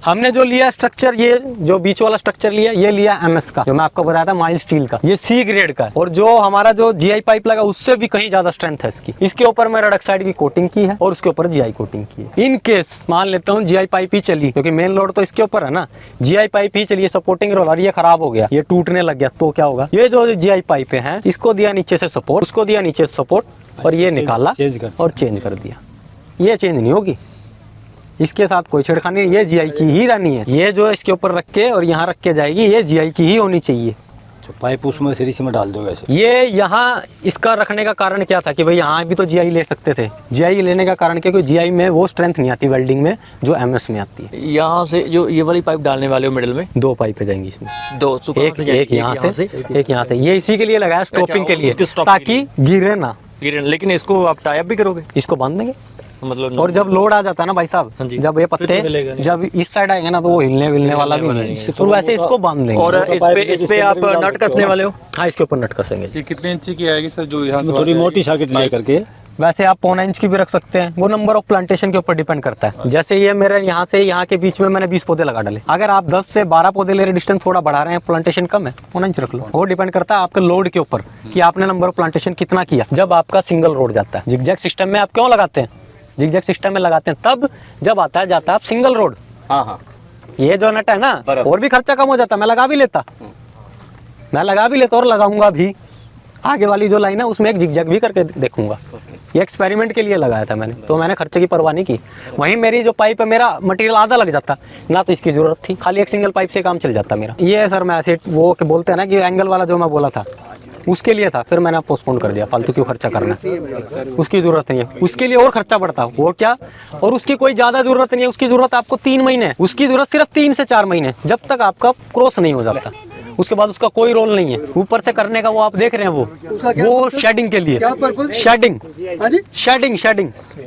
हमने जो लिया स्ट्रक्चर, ये जो बीच वाला स्ट्रक्चर लिया, ये लिया एमएस का, जो मैं आपको बताया था माइल्ड स्टील का, ये सी ग्रेड का। और जो हमारा जो जीआई पाइप लगा उससे भी कहीं ज्यादा स्ट्रेंथ है इसकी। इसके ऊपर मैंने रडक्साइड की कोटिंग की है और उसके ऊपर जीआई कोटिंग की है। इन केस मान लेता हूँ जीआई पाइप ही चली, क्योंकि मेन लोड तो इसके ऊपर है ना, जीआई पाइप ही चलिए सपोर्टिंग रोलर ये खराब हो गया, ये टूटने लग गया, तो क्या होगा? ये जो जीआई पाइप है इसको दिया नीचे से सपोर्ट, उसको दिया नीचे से सपोर्ट और ये निकाला और चेंज कर दिया। ये चेंज नहीं होगी, इसके साथ कोई छेड़खानी नहीं, ये जीआई की ही रहनी है। ये जो इसके ऊपर रख के और यहाँ रख के जाएगी, ये जीआई की ही होनी चाहिए। पाइप उसमें सीरीज में डाल दो वैसे। ये यहाँ इसका रखने का कारण क्या था कि भाई यहाँ भी तो जीआई ले सकते थे। जीआई लेने का कारण क्या, क्योंकि जीआई में वो स्ट्रेंथ नहीं आती वेल्डिंग में जो एमएस में आती है। यहाँ से जो ये वाली पाइप डालने वाले हो मिडिल में, 2 पाइपें जाएंगी इसमें, 2 एक यहाँ से एक यहाँ से। ये इसी के लिए लगाया स्टॉपिंग के लिए, ताकि गिरे ना। लेकिन इसको आप टाई अप भी करोगे? इसको बांध देंगे मतलब। और जब लोड आ जाता है ना भाई साहब, जब ये पत्ते जब इस साइड आएंगे ना तो वो हिलने विलने वाला भी नहीं है, तो वैसे इसको बांध देंगे। और इस पे आप नट कसने वाले हो? हाँ, इसके ऊपर नट कसेंगे। ये कितने इंची की आएगी सर? जो यहाँ से थोड़ी मोटी सॉकेट ले करके, वैसे आप 1.25 इंच की भी रख सकते हैं, वो नंबर ऑफ प्लांटेशन के ऊपर डिपेंड करता है। जैसे ये मेरे यहाँ से यहाँ के बीच में मैंने 20 पौधे लगा डाले, अगर आप 10 से 12 पौधे ले रहे, डिस्टेंस थोड़ा बढ़ा रहे हैं, प्लांटेशन कम है, 1 इंच रख लो। वो डिपेंड करता है आपके लोड के ऊपर कि आपने नंबर ऑफ प्लांटेशन कितना किया। जब आपका सिंगल रोड जाता है, जिगजैग सिस्टम में आप क्यों लगाते हैं? जिगजैग सिस्टम में लगाते हैं तब जब आता है जाता है आप सिंगल रोड। हाँ, ये जो नट है ना, और भी खर्चा कम हो जाता, मैं लगा भी लेता और लगाऊंगा भी। आगे वाली जो लाइन है उसमें एक जिगजैग भी करके देखूंगा। ये एक्सपेरिमेंट के लिए लगाया था मैंने, तो मैंने खर्चे की परवाह नहीं की। वहीं मेरी जो पाइप है, मेरा मटेरियल आधा लग जाता ना, तो इसकी जरूरत थी, खाली एक सिंगल पाइप से काम चल जाता मेरा। ये सर मैं ऐसे वो के बोलते हैं ना कि एंगल वाला जो मैं बोला था उसके लिए था, फिर मैंने पोस्टपोन कर दिया। फालतू क्यों खर्चा करना, उसकी जरूरत नहीं है, उसके लिए और खर्चा बढ़ता वो क्या। और उसकी कोई ज्यादा जरूरत नहीं है, उसकी जरूरत आपको 3 महीने है, उसकी जरूरत सिर्फ 3 से 4 महीने, जब तक आपका क्रॉस नहीं हो जाता। उसके बाद उसका कोई रोल नहीं है ऊपर से करने का। वो आप देख रहे हैं वो शेडिंग के लिए, शेडिंग।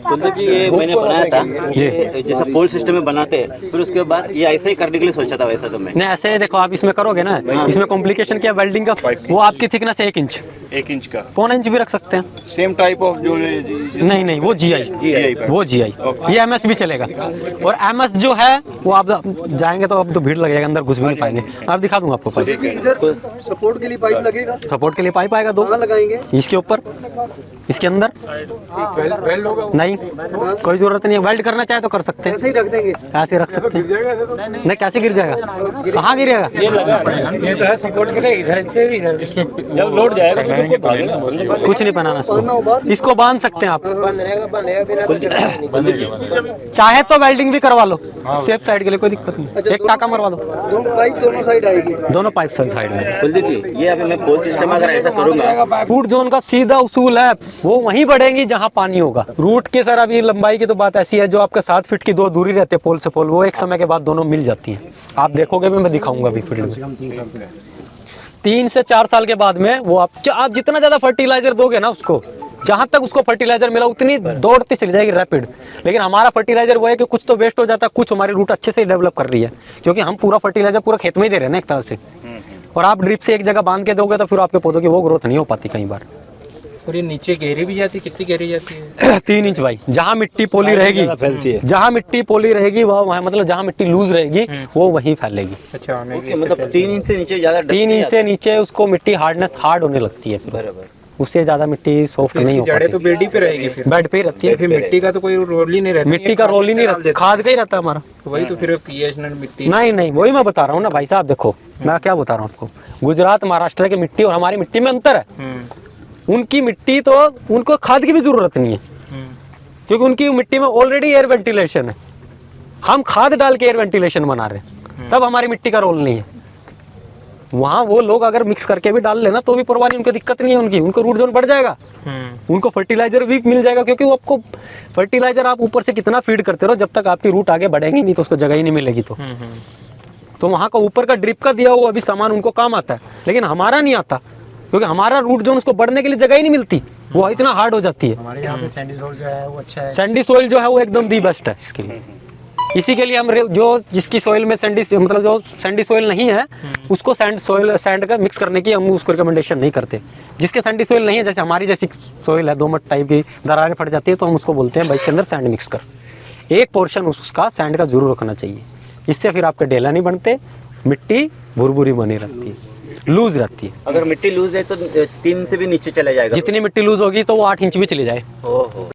कुलदीप जी, ये मैंने बनाया था, ये जैसा पोल सिस्टम में बनाते हैं, फिर उसके बाद ये ऐसे ही करने के लिए सोचा था। वैसा तो मैं नहीं, ऐसे देखो आप इसमें करोगे ना, इसमें कॉम्प्लिकेशन क्या वेल्डिंग का, वो आपकी थिकनेस 1 इंच, 1 इंच का 1.25 इंच भी रख सकते हैं। सेम टाइप ऑफ जो नहीं, वो जीआई ये एमएस भी चलेगा। और एमएस जो है वो आप जाएंगे तो अब तो भीड़ लगेगा, अंदर घुस भी नहीं पाएंगे। आप दिखा दूंगा आपको पाइप। इधर सपोर्ट के लिए पाइप लगेगा, सपोर्ट के लिए पाइप आएगा 2 लगाएंगे इसके ऊपर, इसके अंदर नहीं, कोई जरूरत नहीं है। वेल्ड करना चाहे तो कर सकते हैं, ऐसे ही रख देंगे, ऐसे रख सकते हैं। नहीं, कैसे गिर जाएगा, कहाँ गिरेगा? ये तो है सपोर्ट के लिए, इधर से भी इधर इसमें जब लोड जाएगा कुछ नहीं बनाना इसको बांध सकते हैं आप, चाहे तो वेल्डिंग भी करवा लो सेफ साइड के लिए, कोई दिक्कत नहीं। एक टाका मरवा दो, दोनों पाइप दोनों साइड आएगी, दोनों पाइप साइड में। कुलदीप जी, ये अभी मैं पोल सिस्टम अगर ऐसा करूंगा, रूट जोन का सीधा उसूल है, वो वहीं बढ़ेंगी जहां पानी होगा। रूट के सर अभी लंबाई की तो बात ऐसी है, जो आपका 7 फीट की 2 दूरी रहती है पोल से पोल, वो एक समय के बाद दोनों मिल जाती हैं। आप देखोगे भी, मैं दिखाऊंगा भी फील्ड में। 3 से 4 साल के बाद में वो आप जितना ज्यादा फर्टिलाइजर दोगे ना उसको, जहां तक उसको फर्टिलाइजर मिला उतनी दौड़ती चली जाएगी रैपिड। लेकिन हमारा फर्टिलाइजर वो है कि कुछ तो वेस्ट हो जाता है, कुछ हमारी रूट अच्छे से डेवलप कर रही है, क्योंकि हम पूरा फर्टिलाइजर पूरा खेत में ही दे रहे हैं ना एक तरह से। और आप ड्रिप से एक जगह बांध के दोगे तो फिर आपके पौधों की वो ग्रोथ नहीं हो पाती कई बार। और ये नीचे गहरी भी जाती है, कितनी गहरी जाती है? 3 इंच भाई। जहाँ मिट्टी पोली रहेगी, जहाँ मिट्टी पोली रहेगी वह मतलब जहाँ मिट्टी लूज रहेगी वो वहीं फैलेगी। अच्छा, मतलब 3 इंच से नीचे ज्यादा, 3 इंच से नीचे उसको मिट्टी हार्ड होने लगती है, बराबर। उससे ज्यादा मिट्टी सॉफ्ट नहीं हो पाती। जड़ें तो बेड ही पे रहेगी, फिर बेड पे ही रहती है। फिर मिट्टी का तो कोई रोल ही नहीं रहता, मिट्टी का रोल ही नहीं रहता, खाद का ही रहता है हमारा। वही तो फिर पीएच मिट्टी नहीं, वही मैं बता रहा हूँ ना भाई साहब। देखो मैं क्या बता रहा हूँ आपको, गुजरात महाराष्ट्र की मिट्टी और हमारी मिट्टी में अंतर है। उनकी मिट्टी तो उनको खाद की भी जरूरत नहीं है, क्योंकि उनकी मिट्टी में ऑलरेडी एयर वेंटिलेशन है। हम खाद डाल के एयर वेंटिलेशन बना रहे हैं, तब हमारी मिट्टी का रोल नहीं है। वहाँ वो लोग अगर मिक्स करके भी डाल लेना तो भी परवाह नहीं, उनको दिक्कत नहीं है। उनको रूट जोन बढ़ जाएगा, उनको फर्टिलाइजर भी मिल जाएगा, क्योंकि वो आपको फर्टिलाइजर आप ऊपर से कितना फीड करते रहो, जब तक आपकी रूट आगे बढ़ेंगी नहीं तो उसको जगह ही नहीं मिलेगी। तो वहाँ का ऊपर का ड्रिप का दिया हुआ अभी सामान उनको काम आता है, लेकिन हमारा नहीं आता, क्योंकि हमारा रूट जोन उसको बढ़ने के लिए जगह ही नहीं मिलती, वो इतना हार्ड हो जाती है। हमारे यहाँ पे सैंडी सोइल जो है वो अच्छा है, सैंडी सोइल जो है वो एकदम दी बेस्ट है इसके लिए। इसी के लिए हम जो जिसकी सोइल में मतलब जो सैंडी सोइल नहीं है उसको सैंड का मिक्स करने की हम उसको रिकमेंडेशन नहीं करते। जिसके सैंडी सोइल नहीं है, जैसे हमारी जैसी सोइल है, दोमट टाइप की दरारें फट जाती है, तो हम उसको बोलते हैं भाई इसके अंदर सैंड मिक्स कर। एक पोर्शन उसका सैंड का जरूर रखना चाहिए, इससे फिर आपके डेला नहीं बनते, मिट्टी भुरभुरी बनी रहती है, लूज रहती है। अगर मिट्टी लूज है तो 3 से भी नीचे चला जाएगा। जितनी मिट्टी लूज होगी तो वो 8 इंच भी चली जाए। ओहो।